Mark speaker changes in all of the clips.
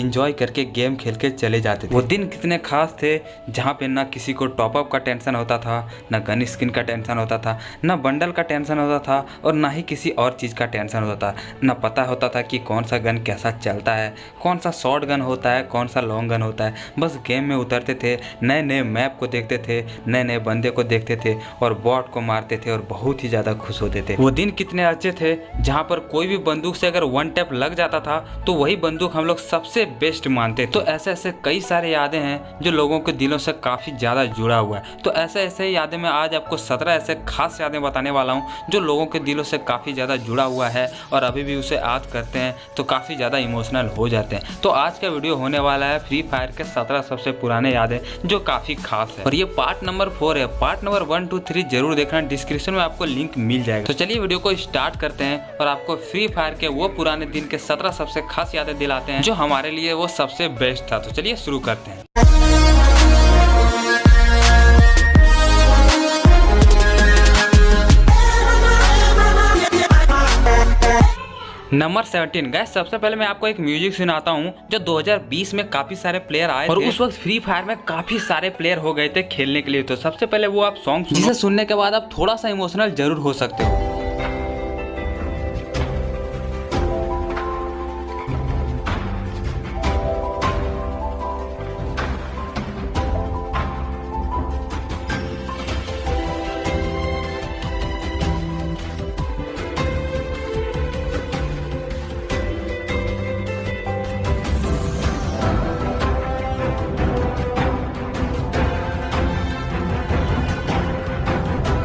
Speaker 1: Enjoy करके game खेल के चले जाते थे। वो दिन कितने खास थे जहाँ पे ना किसी को टॉपअप का टेंशन होता था, ना गन स्किन का टेंशन होता था, ना बंडल का टेंशन होता था और ना ही किसी और चीज़ का टेंशन होता था। ना पता होता था कि कौन सा गन कैसा चलता है, कौन सा शॉर्ट गन होता है, कौन सा लॉन्ग गन होता है। बस गेम में उतरते थे, नए नए मैप को देखते थे, नए नए बंदे को देखते थे और बॉट को मारते थे और बहुत ही ज़्यादा खुश होते थे। वो दिन कितने अच्छे थे जहाँ पर कोई भी बंदूक से अगर वन टैप लग जाता था तो वही बंदूक हम लोग सबसे बेस्ट मानते थे। तो ऐसे ऐसे कई सारे यादें हैं जो लोगों के दिलों से काफ़ी ज़्यादा जुड़ा हुआ है। तो ऐसे ऐसे यादें मैं आज आपको 17 ऐसे खास यादें बताने वाला हूँ जो लोगों के दिलों से काफ़ी ज़्यादा जुड़ा हुआ है और अभी भी उसे याद करते हैं तो काफ़ी ज़्यादा इमोशनल हो जाते हैं। तो आज का वीडियो होने वाला है फ्री फायर के 17 सबसे पुराने यादें जो काफ़ी खास है और ये पार्ट नंबर 4 है। पार्ट नंबर 1, 2, 3 जरूर देखना, डिस्क्रिप्शन में आपको लिंक मिल जाएगा। तो चलिए वीडियो को स्टार्ट करते हैं और आपको फ्री फायर के वो पुराने दिन के 17 सबसे खास यादें दिलाते हैं जो हमारे लिए वो सबसे बेस्ट था। तो चलिए शुरू करते हैं। नंबर 17 गाइस, सबसे पहले मैं आपको एक म्यूजिक सुनाता हूँ जो 2020 में काफी सारे प्लेयर आए और उस वक्त फ्री फायर में काफी सारे प्लेयर हो गए थे खेलने के लिए। तो सबसे पहले वो आप सॉन्ग जिसे सुनने के बाद आप थोड़ा सा इमोशनल जरूर हो सकते हो।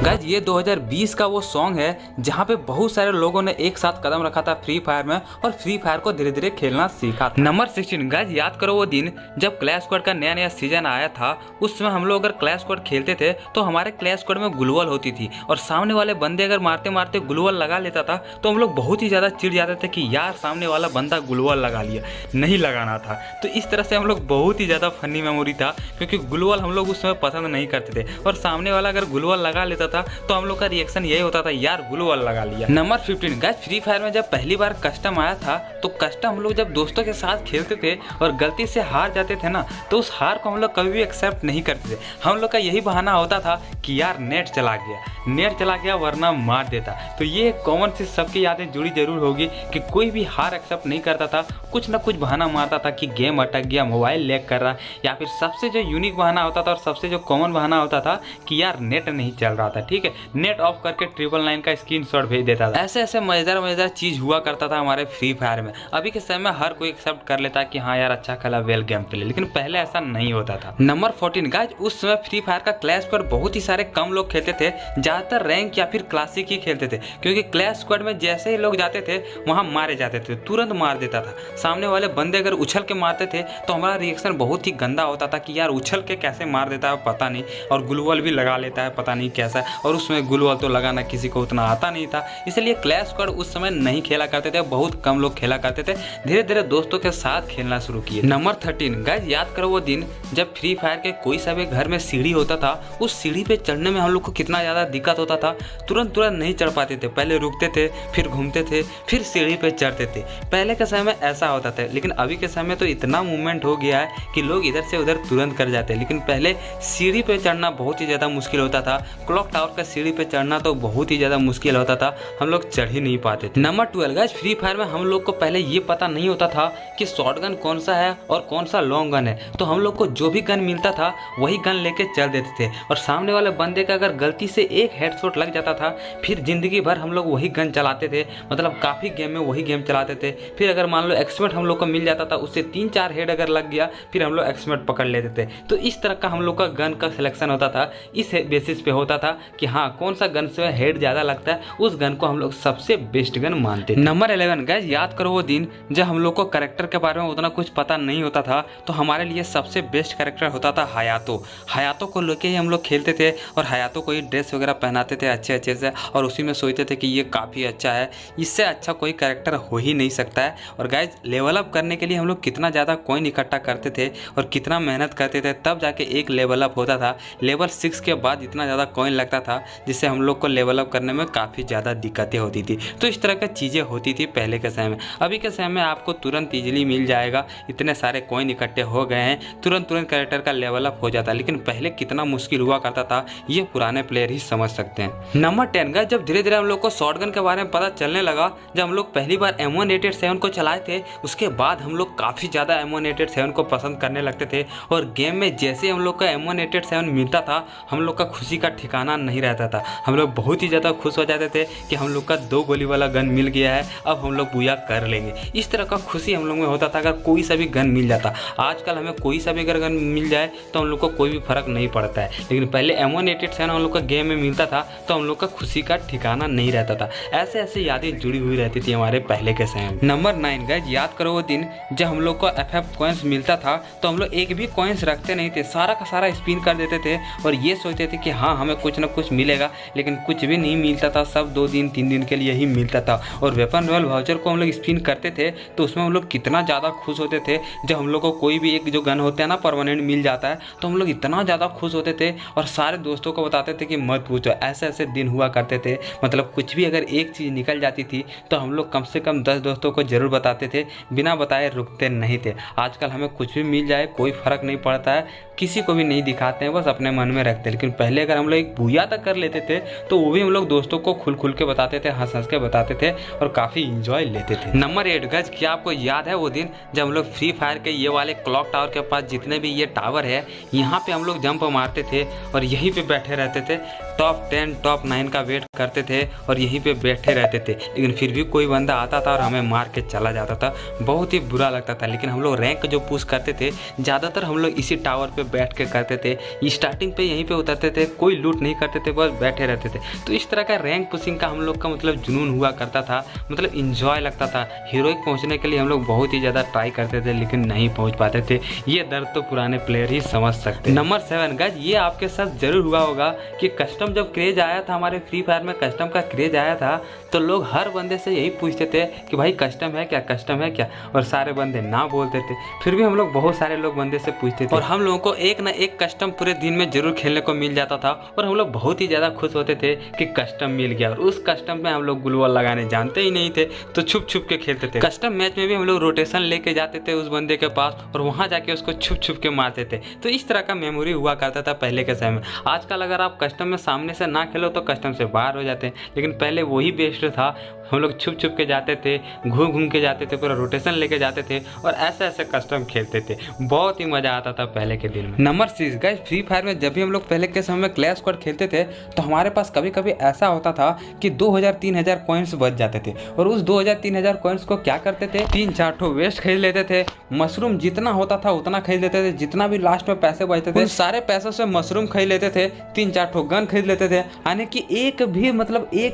Speaker 1: गाइज ये 2020 का वो सॉन्ग है जहाँ पे बहुत सारे लोगों ने एक साथ कदम रखा था फ्री फायर में और फ्री फायर को धीरे धीरे खेलना सीखा था। नंबर 16 गाइज, याद करो वो दिन जब क्लैश स्क्वाड का नया नया सीजन आया था। उस समय हम लोग अगर क्लैश स्क्वाड खेलते थे तो हमारे क्लैश स्क्वाड में ग्लूवल होती थी और सामने वाले बंदे अगर मारते मारते ग्लूवल लगा लेता था तो हम लोग बहुत ही ज्यादा चिढ़ जाते थे कि यार सामने वाला बंदा ग्लूवल लगा लिया, नहीं लगाना था। तो इस तरह से हम लोग बहुत ही ज्यादा फनी मेमोरी था क्योंकि ग्लूवल हम लोग उस समय पसंद नहीं करते थे और सामने वाला अगर ग्लूवल लगा लेता था तो हम लोग का रिएक्शन यही होता था यार ग्लूवल लगा लिया। नंबर 15 गाइस, फ्री फायर में जब पहली बार कस्टम आया था तो कस्टम हम लोग जब दोस्तों के साथ खेलते थे और गलती से हार जाते थे ना तो उस हार को हम लोग कभी भी एक्सेप्ट नहीं करते थे। हम लोग का यही बहाना होता था कि यार नेट चला गया वरना मार देता। तो ये एक कॉमन सी सबकी यादें जुड़ी जरूर होगी कि कोई भी हार एक्सेप्ट नहीं करता था, कुछ ना कुछ बहाना मारता था कि गेम अटक गया, मोबाइल लैग कर रहा, या फिर सबसे जो यूनिक बहाना होता था और सबसे जो कॉमन बहाना होता था कि यार नेट नहीं चल रहा था, ठीक है, नेट ऑफ करके 999 का स्क्रीनशॉट भेज देता था। ऐसे ऐसे मजेदार चीज हुआ करता था हमारे फ्री फायर में। अभी के समय में हर कोई एक्सेप्ट कर लेता कि हाँ यार अच्छा खेला, वेल गेम प्ले, लेकिन पहले ऐसा नहीं होता था। नंबर 14 गाइस, उस समय फ्री फायर का क्लैश स्क्वाड बहुत ही सारे कम लोग खेलते थे, ज्यादातर रैंक या फिर क्लासिक ही खेलते थे क्योंकि क्लैश स्क्वाड में जैसे ही लोग जाते थे वहां मारे जाते थे, तुरंत मार देता था। सामने वाले बंदे अगर उछल के मारते थे तो हमारा रिएक्शन बहुत ही गंदा होता था कि यार उछल के कैसे मार देता है पता नहीं, और ग्लूवल भी लगा लेता है पता नहीं कैसा, और उसमें ग्लूवल तो लगाना किसी को उतना आता नहीं था, इसलिए क्लैश स्क्वाड उस समय नहीं खेला करते थे, बहुत कम लोग खेला करते थे। धीरे धीरे दोस्तों के साथ खेलना शुरू किए। नंबर 13 गाइस, याद करो वो दिन जब फ्री फायर के कोई सा भी घर में सीढ़ी होता था, उस सीढ़ी पे चढ़ने में हम लोग को कितना ज्यादा दिक्कत होता था, तुरंत नहीं चढ़ पाते थे, पहले रुकते थे, फिर घूमते थे, फिर सीढ़ी पे चढ़ते थे। पहले के समय में ऐसा होता था, लेकिन अभी के समय तो इतना मूवमेंट हो गया है कि लोग इधर से उधर तुरंत कर जाते हैं, लेकिन पहले सीढ़ी पे चढ़ना बहुत ही ज्यादा मुश्किल होता था। क्लॉक टावर का सीढ़ी पे चढ़ना तो बहुत ही ज्यादा मुश्किल होता था, हम लोग चढ़ ही नहीं पाते थे। नंबर 12 गाइस, फ्री फायर में हम लोग को पहले ये पता नहीं होता था कि शॉर्ट गन कौन सा है और कौन सा लॉन्ग गन है, तो हम लोग को जो भी गन मिलता था वही गन लेके चल देते थे और सामने वाले बंदे का अगर गलती से एक हेडशॉट लग जाता था फिर जिंदगी भर हम लोग वही गन चलाते थे, मतलब काफी गेम में वही गेम चलाते थे। फिर अगर मान लो एक्सपर्ट हम लोग को मिल जाता था, उससे 3-4 हेड अगर लग गया फिर हम लोग एक्सपर्ट पकड़ लेते थे। तो इस तरह का हम लोग का गन का सिलेक्शन होता था, इस बेसिस पे होता था कि हाँ कौन सा गन से हेड ज्यादा लगता है उस गन को हम लोग सबसे बेस्ट गन मानते थे। नंबर 11 गाइस, याद करो वो दिन जब हम लोग को कैरेक्टर के बारे में उतना कुछ पता नहीं होता था, तो हमारे लिए सबसे बेस्ट कैरेक्टर होता था हयातो को लेके ही हम लोग खेलते थे और हयातो को ही ड्रेस वगैरह पहनाते थे अच्छे से और उसी में सोचते थे कि ये काफ़ी अच्छा है, इससे अच्छा कोई कैरेक्टर हो ही नहीं सकता है। और गाइज लेवल अप करने के लिए हम लोग कितना ज़्यादा कॉइन इकट्ठा करते थे और कितना मेहनत करते थे, तब जाके एक लेवल अप होता था। लेवल 6 के बाद इतना ज़्यादा कॉइन लगता था था, जिससे हम लोग को लेवल अप करने में काफ़ी ज़्यादा दिक्कतें होती थी। तो इस तरह की चीज़ें होती थी पहले के समय में। अभी के समय में आपको तुरंत ईजिली मिल जाएगा, इतने सारे कॉइन इकट्ठे हो गए हैं, तुरंत कैरेक्टर का लेवल अप हो जाता है। लेकिन पहले कितना मुश्किल हुआ करता था ये पुराने प्लेयर ही समझ सकते हैं। नंबर 10 गाइस, जब धीरे धीरे हम लोग को शॉटगन के बारे में पता चलने लगा, जब हम लोग पहली बार M187 को चलाए थे, उसके बाद हम लोग काफ़ी ज़्यादा M187 को पसंद करने लगते थे। और गेम में जैसे हम लोग का M187 मिलता था, हम लोग का खुशी का ठिकाना नहीं रहता था। हम लोग बहुत ही ज़्यादा खुश हो जाते थे कि हम लोग का 2 गोली वाला गन मिल गया है, अब हम लोग बुया कर लेंगे। इस तरह का खुशी हम लोग में होता था अगर कोई सा भी गन मिल जाता। आजकल हमें कोई सा भी अगर गन मिल जाए तो हम लोग को कोई भी फर्क नहीं पड़ता है, लेकिन पहले M187 हम लोग का गेम में मिलता था तो हम लोग का खुशी का ठिकाना नहीं रहता था। ऐसे ऐसे यादें जुड़ी हुई रहती थी हमारे पहले के समय में। नंबर 9 गाइस, याद करो वो दिन जब हम लोग को FF कॉइन्स मिलता था तो हम लोग एक भी कॉइन्स रखते नहीं थे, सारा का सारा स्पिन कर देते थे और ये सोचते थे कि हाँ हमें कुछ ना कुछ मिलेगा, लेकिन कुछ भी नहीं मिलता था। सब 2 दिन 3 दिन के लिए ही मिलता था। और वेपन रॉयल वाउचर को हम लोग स्पिन करते थे तो उसमें हम लोग कितना ज़्यादा खुश होते थे जब हम लोग को कोई भी एक जो गन होता है ना परमानेंट मिल जाता है, तो हम लोग इतना ज़्यादा खुश होते थे और सारे दोस्तों को बताते थे कि मत पूछो। ऐसे ऐसे दिन हुआ करते थे, मतलब कुछ भी अगर एक चीज़ निकल जाती थी तो हम लोग कम से कम 10 दोस्तों को ज़रूर बताते थे, बिना बताए रुकते नहीं थे। आजकल हमें कुछ भी मिल जाए कोई फ़र्क नहीं पड़ता है, किसी को भी नहीं दिखाते हैं, बस अपने मन में रखते हैं। लेकिन पहले अगर हम लोग एक बुया तक कर लेते थे तो वो भी हम लोग दोस्तों को खुल खुल के बताते थे, हंस हंस के बताते थे और काफ़ी इंजॉय लेते थे। नंबर 8 गाइस, क्या आपको याद है वो दिन जब हम लोग फ्री फायर के ये वाले क्लॉक टावर के पास जितने भी ये टावर है यहाँ पे हम लोग जंप मारते थे और यहीं पे बैठे रहते थे, टॉप 10 टॉप 9 का वेट करते थे और यहीं पे बैठे रहते थे। लेकिन फिर भी कोई बंदा आता था और हमें मार के चला जाता था, बहुत ही बुरा लगता था। लेकिन हम लोग रैंक जो पुश करते थे ज़्यादातर हम लोग इसी टावर पे बैठ के करते थे। स्टार्टिंग पे यहीं पे उतरते थे, कोई लूट नहीं करते थे, बस बैठे रहते थे। तो इस तरह का रैंक पुशिंग का हम लोग का मतलब जुनून हुआ करता था, मतलब इंजॉय लगता था। हीरोइक पहुँचने के लिए हम लोग बहुत ही ज़्यादा ट्राई करते थे लेकिन नहीं पहुँच पाते थे। ये दर्द तो पुराने प्लेयर ही समझ सकते। नंबर 7 गाइस, ये आपके साथ जरूर हुआ होगा कि कस्टम जब क्रेज आया था, हमारे फ्री फायर में कस्टम का क्रेज आया था, तो लोग हर बंदे से यही पूछते थे कि भाई कस्टम है क्या, कस्टम है क्या, और सारे बंदे ना बोलते थे। फिर भी हम लोग बहुत सारे लोग बंदे से पूछते थे और हम लोगों को एक ना एक कस्टम पूरे दिन में जरूर खेलने को मिल जाता था और हम लोग बहुत ही ज़्यादा खुश होते थे कि कस्टम मिल गया। और उस कस्टम में हम लोग ग्लूवॉल लगाने जानते ही नहीं थे तो छुप छुप के खेलते थे। कस्टम मैच में भी हम लोग रोटेशन लेके जाते थे उस बंदे के पास और वहाँ जाके उसको छुप छुप के मारते थे। तो इस तरह का मेमोरी हुआ करता था पहले के समय में। आजकल अगर आप कस्टम में सामने से ना खेलो तो कस्टम से बाहर हो जाते हैं, लेकिन पहले वही बेस्ट था। हम लोग छुप छुप के जाते थे, घूम घूम के जाते थे, पूरा रोटेशन लेके जाते थे और ऐसे ऐसे कस्टम खेलते थे। बहुत ही मज़ा आता था पहले के दिन में। नंबर 6 गाइस, फ्री फायर में जब भी हम लोग पहले के समय में क्लैश स्क्वाड खेलते थे तो हमारे पास कभी कभी ऐसा होता था कि 2000-3000 कॉइन्स बच जाते थे और उस 2000-3000 कॉइन्स को क्या करते थे, 3-4 ठो वेस्ट खरीद लेते थे। मशरूम जितना होता था उतना खरीद लेते थे, जितना भी लास्ट में पैसे बचते थे सारे पैसों से मशरूम खरीद लेते थे, 3-4 ठो गन खरीद लेते थे। यानी कि एक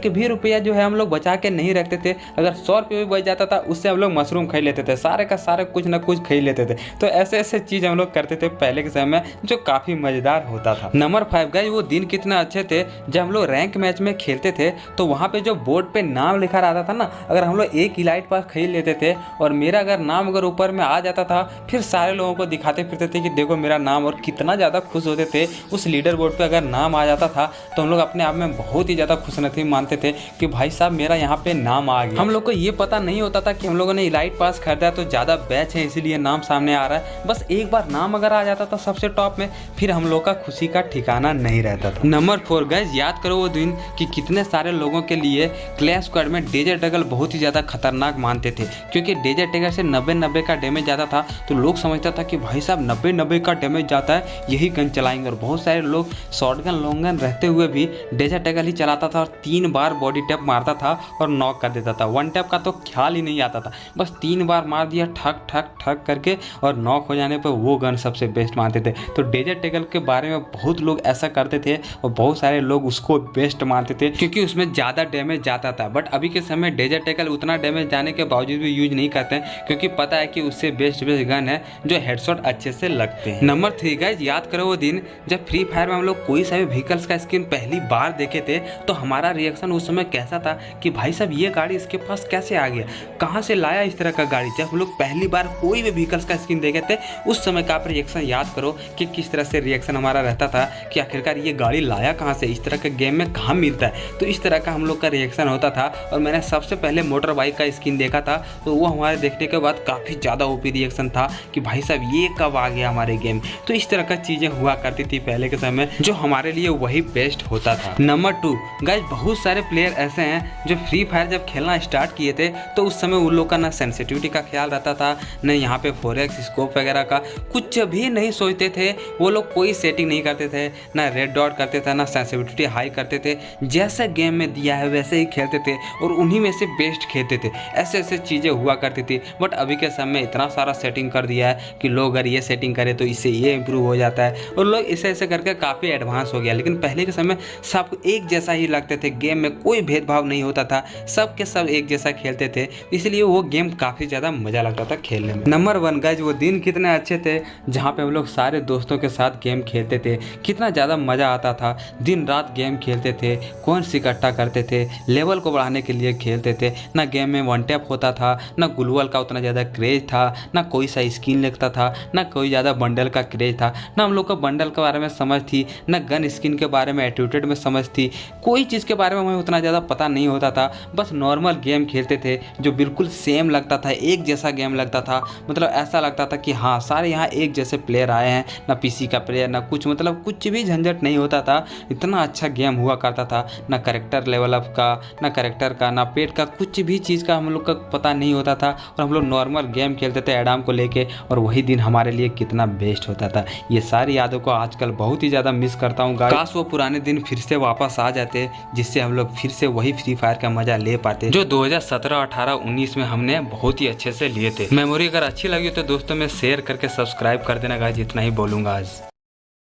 Speaker 1: भी रुपया जो है हम लोग बचा के नहीं रखते थे। अगर 100 रुपये भी बच जाता था उससे हम लोग मशरूम खरीद लेते थे, सारे का सारे कुछ ना कुछ खरीद लेते थे। तो ऐसे ऐसे चीज हम लोग करते थे पहले के समय में जो काफी मजेदार होता था। नंबर 5 गाइस, वो दिन कितने अच्छे थे जब हम लोग रैंक मैच में खेलते थे तो वहाँ पे जो बोर्ड पे नाम लिखा रहता था ना, अगर हम लोग एक इलाइट पास खरीद लेते थे और मेरा अगर नाम अगर ऊपर में आ जाता था फिर सारे लोगों को दिखाते फिरते थे कि देखो मेरा नाम, और कितना ज़्यादा खुश होते थे। उस लीडर बोर्ड पर अगर नाम आ जाता था तो हम लोग अपने आप में बहुत ही ज़्यादा खुशनसीब मानते थे कि भाई साहब मेरा यहाँ पे नाम आ गया। हम लोग को ये पता नहीं होता था कि हम लोगों ने इलाइट पास खरीदा तो ज़्यादा बैच है इसीलिए नाम सामने आ रहा है। बस एक बार नाम अगर आ जाता था सबसे टॉप में फिर हम लोग का खुशी का ठिकाना नहीं रहता था। नंबर 4 गाइस, याद करो वो दिन कि कितने सारे लोगों के लिए क्लैश स्क्वाड में डेजर्ट ईगल बहुत ही ज़्यादा खतरनाक मानते थे, क्योंकि डेजर्ट ईगल से 90 का डैमेज जाता था तो लोग समझता था कि भाई साहब 90 का डैमेज जाता है यही गन चलाएंगे। और बहुत सारे लोग शॉटगन लॉन्ग गन रहते हुए भी डेजर्ट ईगल ही चलाता था और 3 बार बॉडी टैप मारता था और नॉक कर देता था। 1 टैप का तो ख्याल ही नहीं आता था, बस 3 बार मार दिया ठक ठक ठक करके और नॉक हो जाने पर वो गन सबसे बेस्ट मानते थे। तो डेजर्ट ईगल के बारे में बहुत लोग ऐसा करते थे और बहुत सारे लोग उसको बेस्ट मानते थे क्योंकि उसमें ज़्यादा डैमेज जाता था। बट अभी के समय डेजर्ट ईगल उतना डैमेज जाने के बावजूद भी यूज नहीं करते हैं क्योंकि पता है कि उससे बेस्ट गन है जो हेडशॉट अच्छे से लगते हैं। नंबर 3 गाइस, याद करो वो दिन जब फ्री फायर में हम लोग कोई सा भी व्हीकल्स का स्किन पहली बार देखे थे तो हमारा रिएक्शन उस समय कैसा था कि भाई साहब ये गाड़ी इसके पास कैसे आ गया, कहाँ से लाया इस तरह का गाड़ी। जब हम लोग पहली बार कोई भी व्हीकल्स का स्किन देखे थे उस समय का आप रिएक्शन याद करो करो कि किस तरह से रिएक्शन हमारा रहता था कि आखिरकार ये गाड़ी लाया कहाँ से, इस तरह के गेम में कहाँ मिलता है। तो इस तरह का हम लोग का रिएक्शन होता था। और मैंने सबसे पहले मोटर बाइक का स्किन देखा था, तो वो हमारे देखने के बाद काफ़ी ज़्यादा ओपी रिएक्शन था कि भाई साहब ये कब आ गया हमारे गेम। तो इस तरह का चीज़ें हुआ करती थी पहले के समय, जो हमारे लिए वही बेस्ट होता था। नंबर 2 गाइस, बहुत सारे प्लेयर ऐसे हैं जो फ्री फायर जब खेलना स्टार्ट किए थे तो उस समय उन लोग का ना सेंसिटिविटी का ख्याल रहता था, न यहाँ पे 4x स्कोप वगैरह का कुछ भी नहीं सोचते थे। वो लोग कोई सेटिंग नहीं करते थे, ना रेड डॉट करते थे, ना सेंसिटिविटी हाई करते थे। जैसे गेम में दिया है वैसे ही खेलते थे और उन्हीं में से बेस्ट खेलते थे। ऐसे ऐसे चीज़ें हुआ करती थी। बट अभी के समय इतना सारा सेटिंग कर दिया है कि लोग अगर ये सेटिंग करें तो इससे ये इम्प्रूव हो जाता है, और लोग ऐसे ऐसे करके काफ़ी एडवांस हो गया। लेकिन पहले के समय सब एक जैसा ही लगते थे, गेम में कोई भेदभाव नहीं होता था, सब के सब एक जैसा खेलते थे, इसलिए वो गेम काफ़ी ज़्यादा मज़ा लगता था खेलने में। नंबर 1 गाइस, वो दिन कितने अच्छे थे जहाँ पे हम लोग सारे दोस्तों के साथ गेम खेलते थे। कितना ज़्यादा मज़ा आता था, दिन रात गेम खेलते थे, कॉइन्स इकट्ठा करते थे, लेवल को बढ़ाने के लिए खेलते थे। ना गेम में वन टैप होता था, ना ग्लूवल का उतना ज़्यादा क्रेज था, ना कोई सा स्किन लगता था, ना कोई ज़्यादा बंडल का क्रेज था, ना हम लोग को बंडल के बारे में समझ थी, ना गन स्किन के बारे में एटीट्यूड में समझ थी। कोई चीज़ के बारे में हमें उतना ज़्यादा पता नहीं होता था। बस नॉर्मल गेम खेलते थे जो बिल्कुल सेम लगता था, एक जैसा गेम लगता था। मतलब ऐसा लगता था कि हाँ सारे यहाँ एक जैसे प्लेयर आए हैं, ना पीसी का प्लेयर ना कुछ, मतलब कुछ भी झंझट नहीं होता था। इतना अच्छा गेम हुआ करता था, ना करेक्टर लेवल अप का, ना करेक्टर का, ना पेट का, कुछ भी चीज़ का हम लोग का पता नहीं होता था। और हम लोग नॉर्मल गेम खेलते थे एडाम को लेके, और वही दिन हमारे लिए कितना बेस्ट होता था। ये सारी यादों को आजकल बहुत ही ज़्यादा मिस करता हूँ। काश वो पुराने दिन फिर से वापस आ जाते, जिससे हम लोग फिर से वही फ्री फायर का मजा ले पाते जो 2017, 18, 19 में हमने बहुत ही अच्छे से लिए थे। मेमोरी अगर अच्छी लगी तो दोस्तों में शेयर करके सब्सक्राइब कर देना गाइस, इतना ही बोलूँगा आज।